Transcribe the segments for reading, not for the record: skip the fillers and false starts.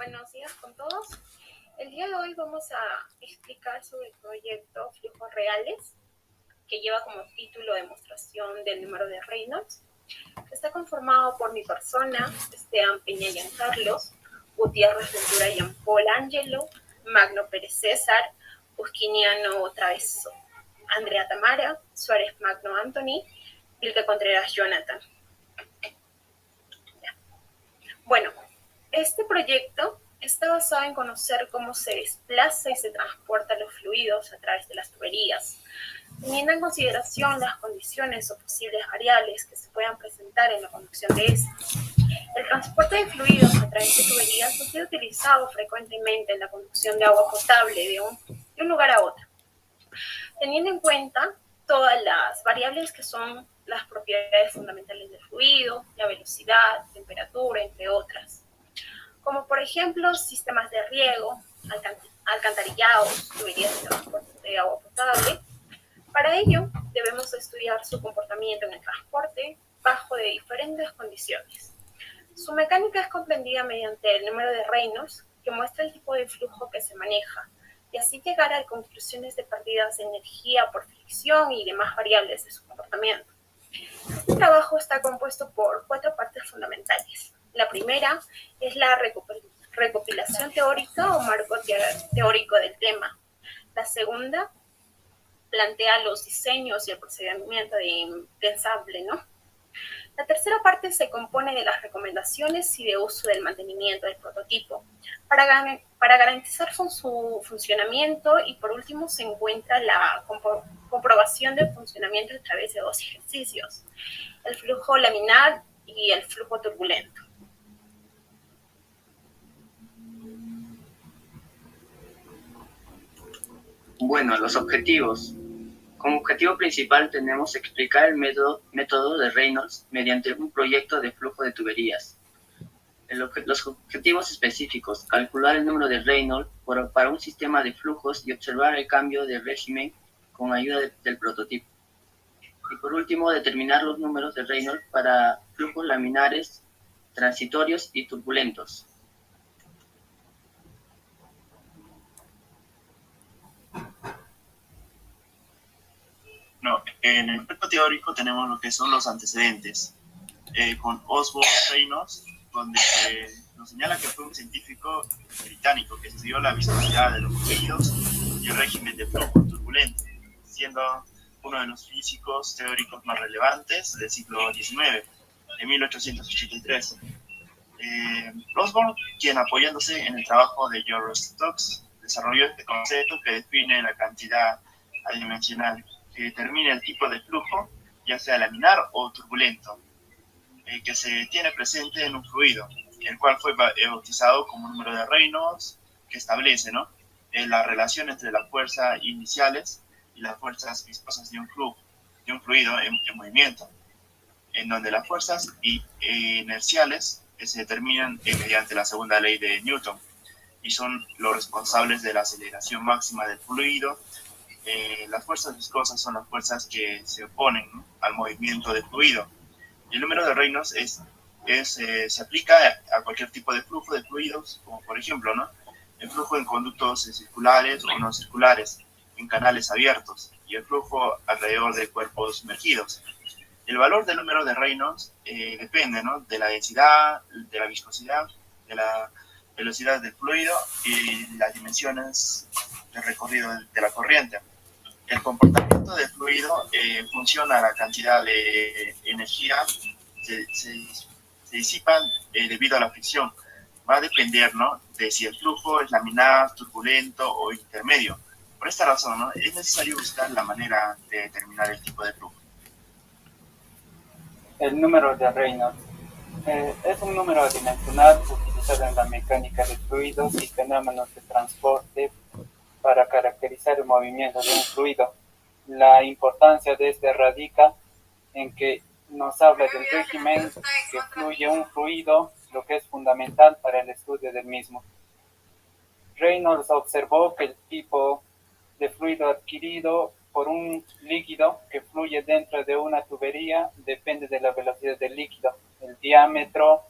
Buenos días con todos. El día de hoy vamos a explicar sobre el proyecto Flujos Reales, que lleva como título demostración del número de Reynolds. Está conformado por mi persona, Esteban Peña Giancarlos, Gutiérrez Ventura Jean Paul Angelo, Magno Pérez César, Usquiniano Traveso, Andrea Tamara, Suárez Magno Anthony, Vilca Contreras Jonathan. Bueno, este proyecto está basado en conocer cómo se desplaza y se transporta los fluidos a través de las tuberías, teniendo en consideración las condiciones o posibles variables que se puedan presentar en la conducción de estos. El transporte de fluidos a través de tuberías ha sido utilizado frecuentemente en la conducción de agua potable de un lugar a otro, teniendo en cuenta todas las variables que son las propiedades fundamentales del fluido, la velocidad, temperatura, entre otras, como por ejemplo sistemas de riego, alcantarillados, tuberías de transporte de agua potable. Para ello, debemos estudiar su comportamiento en el transporte bajo de diferentes condiciones. Su mecánica es comprendida mediante el número de Reynolds, que muestra el tipo de flujo que se maneja, y así llegar a conclusiones de pérdidas de energía por fricción y demás variables de su comportamiento. Este trabajo está compuesto por 4 partes fundamentales. La primera es la recopilación teórica o marco teórico del tema. La segunda plantea los diseños y el procedimiento de ensamble, ¿no? La tercera parte se compone de las recomendaciones y de uso del mantenimiento del prototipo para garantizar su funcionamiento, y por último se encuentra la comprobación del funcionamiento a través de 2 ejercicios: el flujo laminar y el flujo turbulento. Bueno, los objetivos. Como objetivo principal tenemos explicar el método de Reynolds mediante un proyecto de flujo de tuberías. Los objetivos específicos: calcular el número de Reynolds para un sistema de flujos y observar el cambio de régimen con ayuda del prototipo. Y por último, determinar los números de Reynolds para flujos laminares, transitorios y turbulentos. En el aspecto teórico tenemos lo que son los antecedentes, con Osborne Reynolds, donde nos señala que fue un científico británico que estudió la viscosidad de los fluidos y el régimen de flujo turbulento, siendo uno de los físicos teóricos más relevantes del siglo XIX, de 1883. Osborne, quien apoyándose en el trabajo de George Stokes, desarrolló este concepto que define la cantidad adimensional que determina el tipo de flujo, ya sea laminar o turbulento, que se tiene presente en un fluido, el cual fue bautizado como número de Reynolds, que establece, ¿no?, la relación entre las fuerzas iniciales y las fuerzas viscosas de un fluido en movimiento, en donde las fuerzas inerciales se determinan mediante la segunda ley de Newton y son los responsables de la aceleración máxima del fluido. Las fuerzas viscosas son las fuerzas que se oponen, ¿no?, al movimiento del fluido. Y el número de Reynolds se aplica a cualquier tipo de flujo de fluidos, como por ejemplo, ¿no?, el flujo en conductos circulares o no circulares, en canales abiertos, y el flujo alrededor de cuerpos sumergidos. El valor del número de Reynolds depende, ¿no?, de la densidad, de la viscosidad, de la velocidad del fluido y las dimensiones del recorrido de la corriente. El comportamiento del fluido funciona a la cantidad de energía se disipa debido a la fricción. Va a depender, ¿no?, de si el flujo es laminar, turbulento o intermedio. Por esta razón, ¿no?, es necesario buscar la manera de determinar el tipo de flujo. El número de Reynolds es un número adimensional utilizado en la mecánica de fluidos y fenómenos de transporte para caracterizar el movimiento de un fluido. La importancia de este radica en que nos habla del régimen que fluye un fluido, lo que es fundamental para el estudio del mismo. Reynolds observó que el tipo de fluido adquirido por un líquido que fluye dentro de una tubería depende de la velocidad del líquido, el diámetro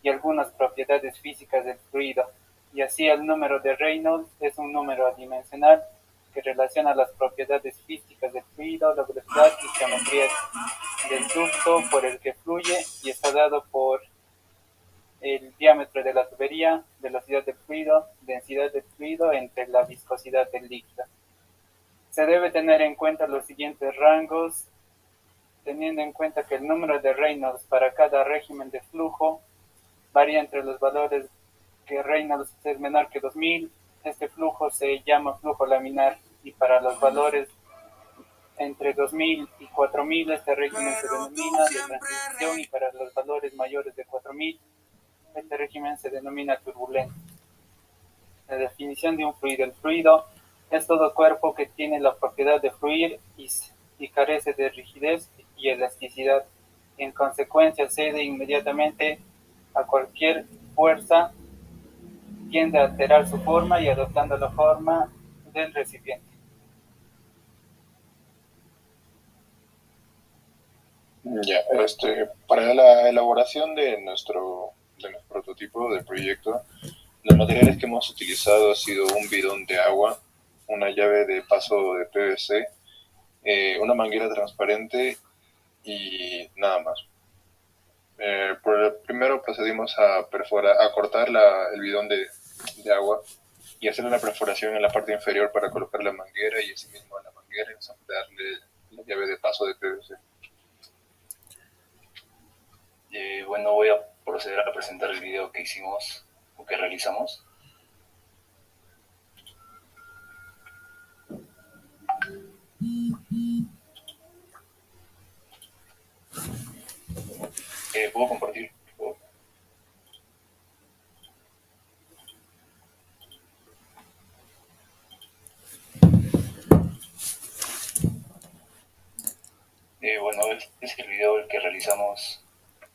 y algunas propiedades físicas del fluido. Y así el número de Reynolds es un número adimensional que relaciona las propiedades físicas del fluido, la velocidad y geometría del ducto por el que fluye, y está dado por el diámetro de la tubería, velocidad del fluido, densidad del fluido entre la viscosidad del líquido. Se debe tener en cuenta los siguientes rangos, teniendo en cuenta que el número de Reynolds para cada régimen de flujo varía entre los valores que Reynolds es menor que 2000. Este flujo se llama flujo laminar, y para los valores entre 2000 y 4000 este régimen se denomina de transición, y para los valores mayores de 4000 este régimen se denomina turbulento. La definición de un fluido. El fluido es todo cuerpo que tiene la propiedad de fluir y carece de rigidez y elasticidad. En consecuencia, cede inmediatamente a cualquier fuerza, tiende a alterar su forma y adoptando la forma del recipiente. Ya, para la elaboración de nuestro prototipo de proyecto, los materiales que hemos utilizado ha sido un bidón de agua, una llave de paso de PVC, una manguera transparente y nada más. Primero procedimos a cortar el bidón de agua y hacer una perforación en la parte inferior para colocar la manguera, y asimismo a la manguera ensamblarle la llave de paso de PVC. Bueno, voy a proceder a presentar el video que hicimos o que realizamos. ¿Puedo compartir? Bueno, es el video el que realizamos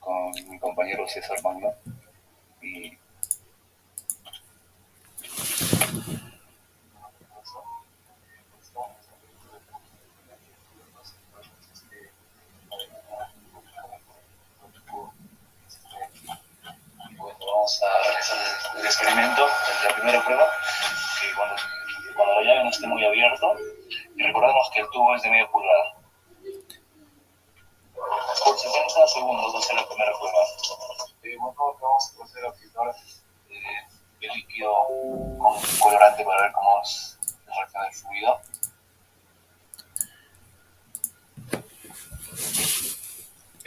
con mi compañero César Magno. Y bueno, vamos a realizar el experimento, la primera prueba, que cuando la llave no esté muy abierto, y recordemos que el tubo es de media pulgada. Por 70 segundos va a ser la primera prueba. Bueno, vamos a proceder a aplicar el líquido con colorante para ver cómo es la reacción del fluido.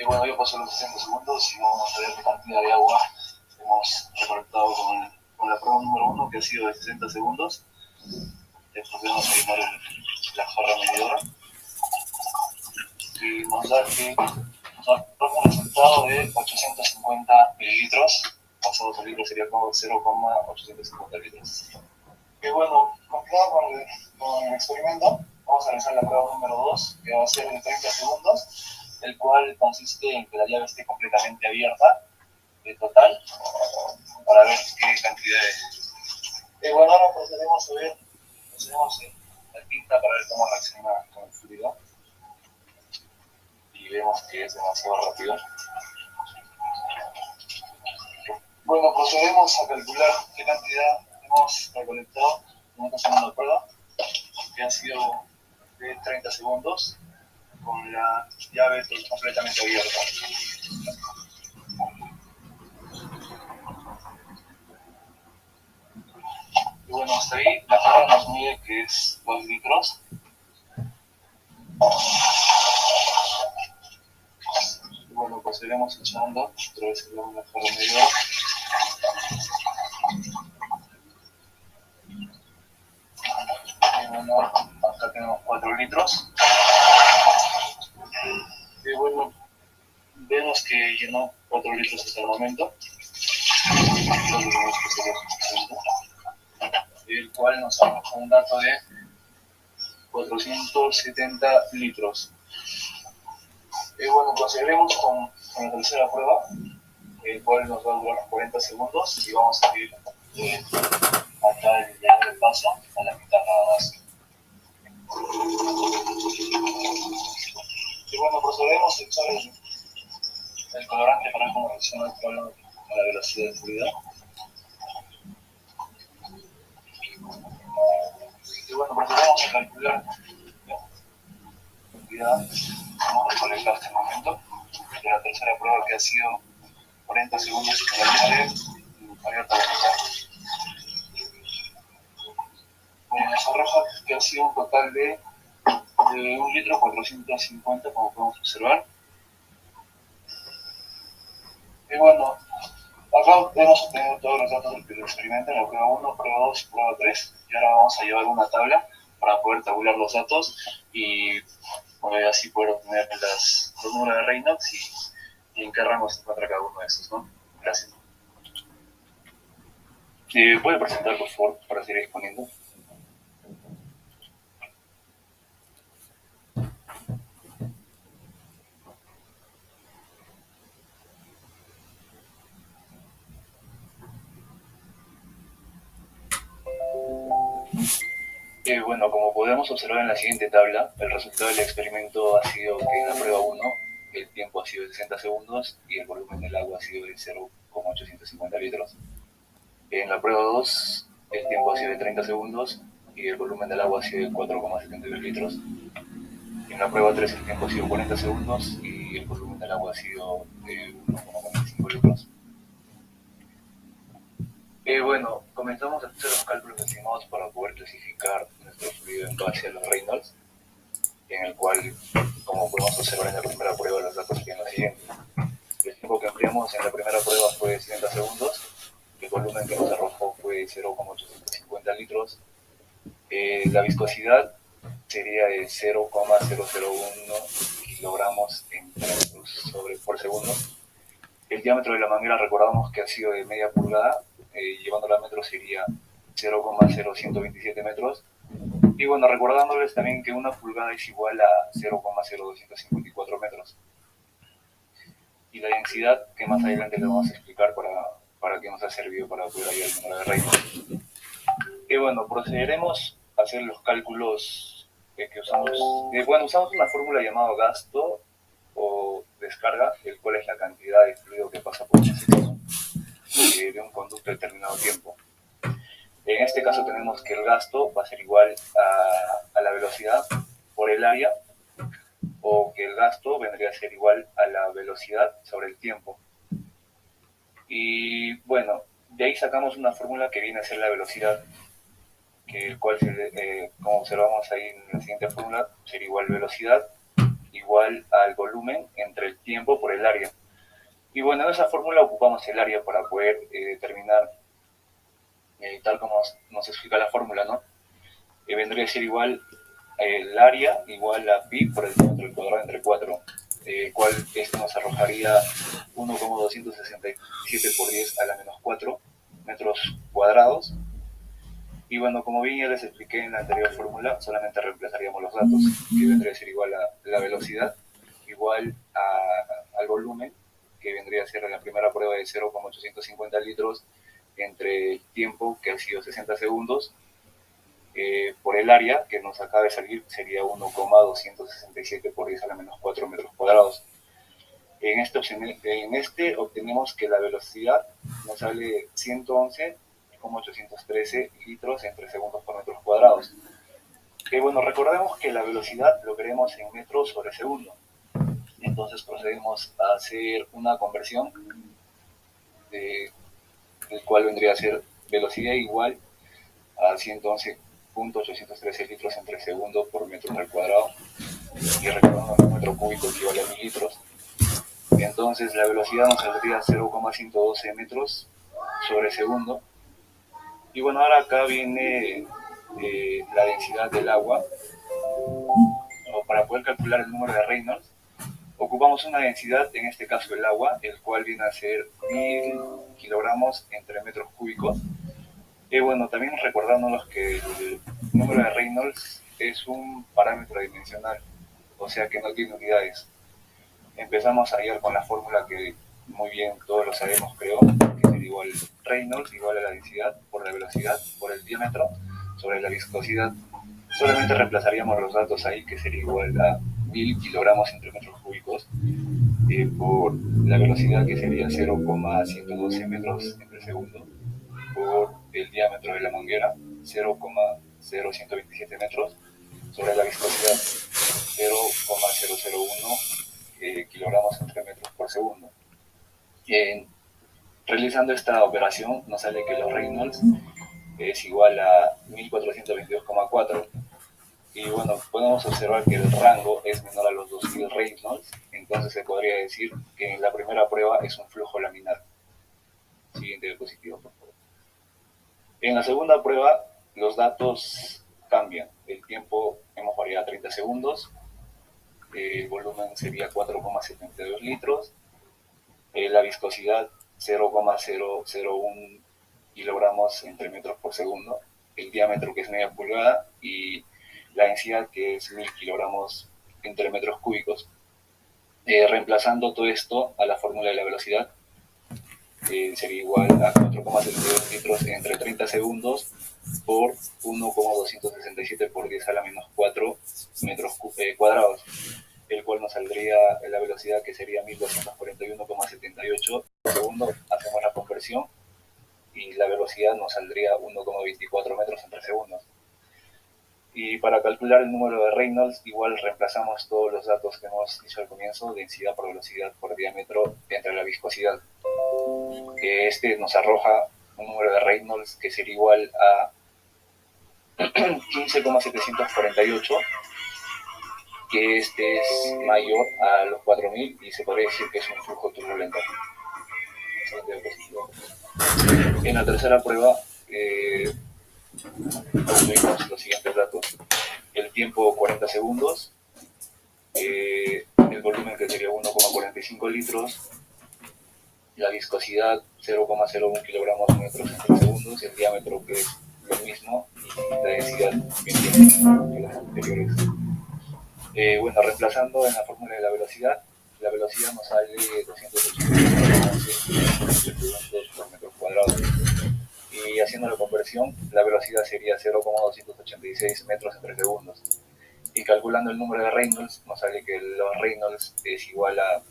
Bueno, ya pasó los 60 segundos y vamos a ver qué cantidad de agua hemos recolectado con la prueba número 1, que ha sido de 60 segundos. Después vamos a llenar la jarra medidora y nos da un resultado de 850 mililitros. Pasado a litros sería como 0,850 litros. Y bueno, continuando con el experimento, vamos a realizar la prueba número 2, que va a ser de 30 segundos, el cual consiste en que la llave esté completamente abierta, de total, para ver qué cantidad es. Y bueno, ahora procedemos la tinta para ver cómo reacciona con el fluido. Y vemos que es demasiado rápido. Bueno, procedemos a calcular qué cantidad hemos recolectado en esta segunda prueba, que ha sido de 30 segundos, con la llave completamente abierta. Y bueno, hasta ahí la jarra nos mide que es 2 litros. Y bueno, procederemos echando otra vez el agua en la jarra medidora. Y bueno, acá tenemos 4 litros. Y bueno, vemos que llenó 4 litros hasta el momento. El cual nos arroja un dato de 470 litros. Y bueno, procederemos con la tercera prueba, el cual nos va a durar 40 segundos y vamos a ir acá el llave de paso a la mitad nada más. Y bueno, procederemos a echar el colorante para ver cómo reacciona el color a la velocidad del fluido. bueno, procedemos a calcular la cantidad que hemos recolectado hasta el momento de la tercera prueba, que ha sido 40 segundos en la llave abierta de mitad. Bueno, nos arroja que ha sido un total de 1 litro 450, como podemos observar. Y bueno, acá hemos obtenido todos los datos del experimento en la prueba 1, prueba 2 y prueba 3. Y ahora vamos a llevar una tabla para poder tabular los datos y así poder obtener los números de Reynolds y en qué rango se encuentra cada uno de esos, ¿no? Gracias. ¿Puede presentar, por favor, para seguir exponiendo? Bueno, como podemos observar en la siguiente tabla, el resultado del experimento ha sido que en la prueba 1 el tiempo ha sido de 60 segundos y el volumen del agua ha sido de 0,850 litros. En la prueba 2 el tiempo ha sido de 30 segundos y el volumen del agua ha sido de 4,72 litros. En la prueba 3 el tiempo ha sido 40 segundos y el volumen del agua ha sido de 1,45 litros. Bueno, comenzamos a hacer los cálculos estimados para poder clasificar nuestro fluido en base a los Reynolds, en el cual, como podemos observar en la primera prueba, los datos serían los siguientes. El tiempo que empleamos en la primera prueba fue 60 segundos, el volumen que nos arrojó fue 0,850 litros, la viscosidad sería de 0,001 kilogramos en metros por segundo. El diámetro de la manguera recordamos que ha sido de media pulgada, llevándola a metros sería 0,0127 metros. Y bueno, recordándoles también que una pulgada es igual a 0,0254 metros. Y la densidad, que más adelante les vamos a explicar para qué nos ha servido para poder hallar el número de Reynolds. Y bueno, procederemos a hacer los cálculos que usamos. Usamos una fórmula llamada gasto o descarga, el cual es la cantidad de fluido que pasa por una sección de un conducto a determinado tiempo. En este caso tenemos que el gasto va a ser igual a la velocidad por el área, o que el gasto vendría a ser igual a la velocidad sobre el tiempo. Y bueno, de ahí sacamos una fórmula que viene a ser la velocidad, que el cual, como observamos ahí en la siguiente fórmula, sería igual velocidad igual al volumen entre el tiempo por el área. Y bueno, en esa fórmula ocupamos el área para poder determinar, tal como nos explica la fórmula, ¿no? Vendría a ser igual el área igual a pi por el diámetro del cuadrado entre 4, cual esto nos arrojaría 1,267 por 10 a la menos 4 metros cuadrados. Y bueno, como bien ya les expliqué en la anterior fórmula, solamente reemplazaríamos los datos, que vendría a ser igual a la velocidad igual al volumen, que vendría a ser en la primera prueba de 0,850 litros entre el tiempo, que ha sido 60 segundos, por el área, que nos acaba de salir, sería 1,267 por 10 a la menos 4 metros cuadrados. En este obtenemos que la velocidad nos sale 111,813 litros entre segundos por metros cuadrados. Bueno, recordemos que la velocidad lo queremos en metros sobre segundo. Entonces procedemos a hacer una conversión, el cual vendría a ser velocidad igual a 111,813 litros entre segundo por metro al cuadrado. Y recordando que un metro cúbico equivale a 1000 litros. Entonces la velocidad nos saldría 0,112 metros sobre segundo. Y bueno, ahora acá viene la densidad del agua. Para poder calcular el número de Reynolds, ocupamos una densidad, en este caso el agua, el cual viene a ser 1000 kilogramos entre metros cúbicos. Y bueno, también recordándonos que el número de Reynolds es un parámetro dimensional, o sea que no tiene unidades. Empezamos a hallar con la fórmula que muy bien todos lo sabemos, creo, que sería igual Reynolds igual a la densidad por la velocidad por el diámetro sobre la viscosidad. Solamente reemplazaríamos los datos ahí, que sería igual a 1000 kilogramos entre metros cúbicos, por la velocidad, que sería 0,112 metros entre segundo, por el diámetro de la manguera, 0,001 0,127 metros sobre la viscosidad 0,001 kilogramos entre metros por segundo. Realizando esta operación nos sale que los Reynolds es igual a 1422,4. Y bueno, podemos observar que el rango es menor a los 2000 Reynolds, entonces se podría decir que en la primera prueba es un flujo laminar. Siguiente diapositiva, por favor. En la segunda prueba los datos cambian. El tiempo hemos variado a 30 segundos, el volumen sería 4,72 litros, la viscosidad 0,001 kilogramos entre metros por segundo, el diámetro que es media pulgada y la densidad que es 1000 kilogramos entre metros cúbicos. Reemplazando todo esto a la fórmula de la velocidad, sería igual a 4,72 litros entre 30 segundos por 1,267 por 10 a la menos 4 metros cuadrados, el cual nos saldría la velocidad que sería 1241,78 por segundo. Hacemos la conversión y la velocidad nos saldría 1,24 metros entre segundos. Y para calcular el número de Reynolds, igual reemplazamos todos los datos que hemos dicho al comienzo, densidad por velocidad por diámetro entre la viscosidad. Este nos arroja un número de Reynolds que sería igual a 15,748, que este es mayor a los 4000 y se podría decir que es un flujo turbulento. En la tercera prueba obtuvimos los siguientes datos: el tiempo 40 segundos, el volumen que sería 1,45 litros, la viscosidad 0,01 kilogramos metros entre segundos, el diámetro que es lo mismo y la densidad que las anteriores. Bueno, reemplazando en la fórmula de la velocidad nos sale 280 segundos por metro cuadrado. Y haciendo la conversión, la velocidad sería 0,286 metros entre segundos. Y calculando el número de Reynolds, nos sale que los Reynolds es igual a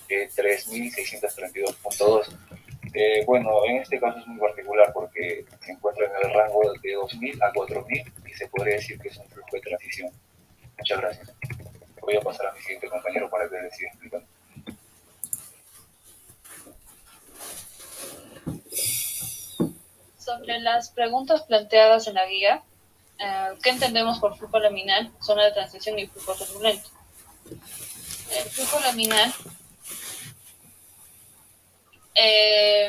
3632,2. Bueno, en este caso es muy particular porque se encuentra en el rango de 2000 a 4000 y se podría decir que es un flujo de transición. Muchas gracias. Voy a pasar a mi siguiente compañero para que les siga explicando. Sobre las preguntas planteadas en la guía, ¿qué entendemos por flujo laminar, zona de transición y flujo turbulento? El flujo laminar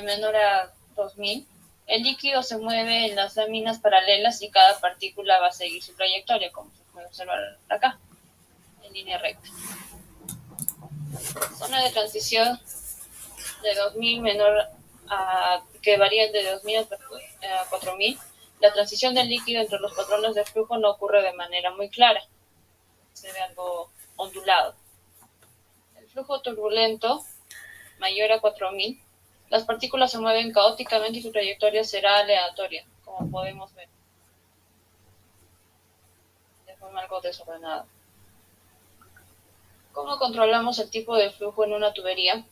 menor a 2000, el líquido se mueve en las láminas paralelas y cada partícula va a seguir su trayectoria, como se puede observar acá, en línea recta. Zona de transición de 2000 menor a, que varía de 2000 a 4000. La transición del líquido entre los patrones de flujo no ocurre de manera muy clara, se ve algo ondulado. El flujo turbulento mayor a 4000, las partículas se mueven caóticamente y su trayectoria será aleatoria, como podemos ver, de forma algo desordenada. ¿Cómo controlamos el tipo de flujo en una tubería?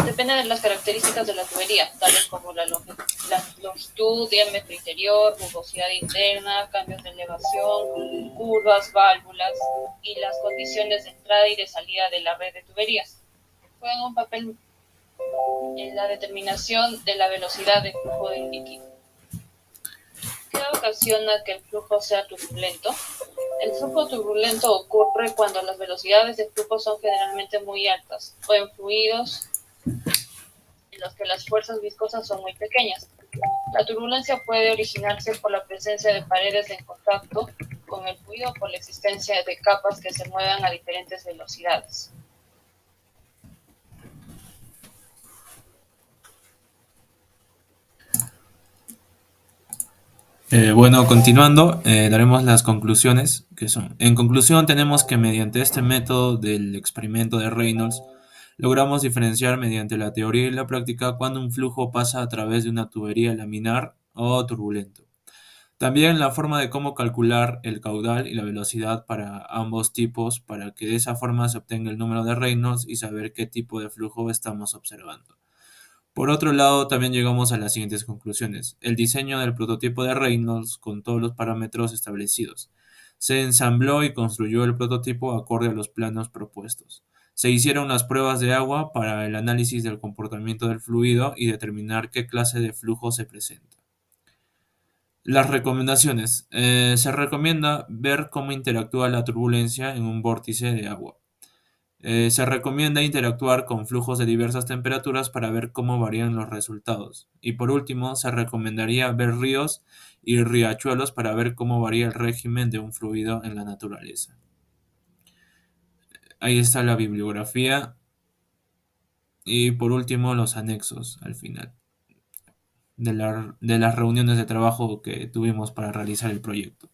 Depende de las características de la tubería, tales como la longitud, diámetro interior, rugosidad interna, cambios de elevación, curvas, válvulas y las condiciones de entrada y de salida de la red de tuberías. Juegan un papel en la determinación de la velocidad de flujo del líquido. ¿Qué ocasiona que el flujo sea turbulento? El flujo turbulento ocurre cuando las velocidades de flujo son generalmente muy altas o en fluidos en los que las fuerzas viscosas son muy pequeñas. La turbulencia puede originarse por la presencia de paredes en contacto con el fluido o por la existencia de capas que se muevan a diferentes velocidades. Bueno, continuando, daremos las conclusiones, que son: en conclusión, tenemos que mediante este método del experimento de Reynolds, logramos diferenciar mediante la teoría y la práctica cuando un flujo pasa a través de una tubería laminar o turbulento. También la forma de cómo calcular el caudal y la velocidad para ambos tipos, para que de esa forma se obtenga el número de Reynolds y saber qué tipo de flujo estamos observando. Por otro lado, también llegamos a las siguientes conclusiones. El diseño del prototipo de Reynolds con todos los parámetros establecidos. Se ensambló y construyó el prototipo acorde a los planos propuestos. Se hicieron las pruebas de agua para el análisis del comportamiento del fluido y determinar qué clase de flujo se presenta. Las recomendaciones. Se recomienda ver cómo interactúa la turbulencia en un vórtice de agua. Se recomienda interactuar con flujos de diversas temperaturas para ver cómo varían los resultados. Y por último, se recomendaría ver ríos y riachuelos para ver cómo varía el régimen de un fluido en la naturaleza. Ahí está la bibliografía y por último los anexos al final de las reuniones de trabajo que tuvimos para realizar el proyecto.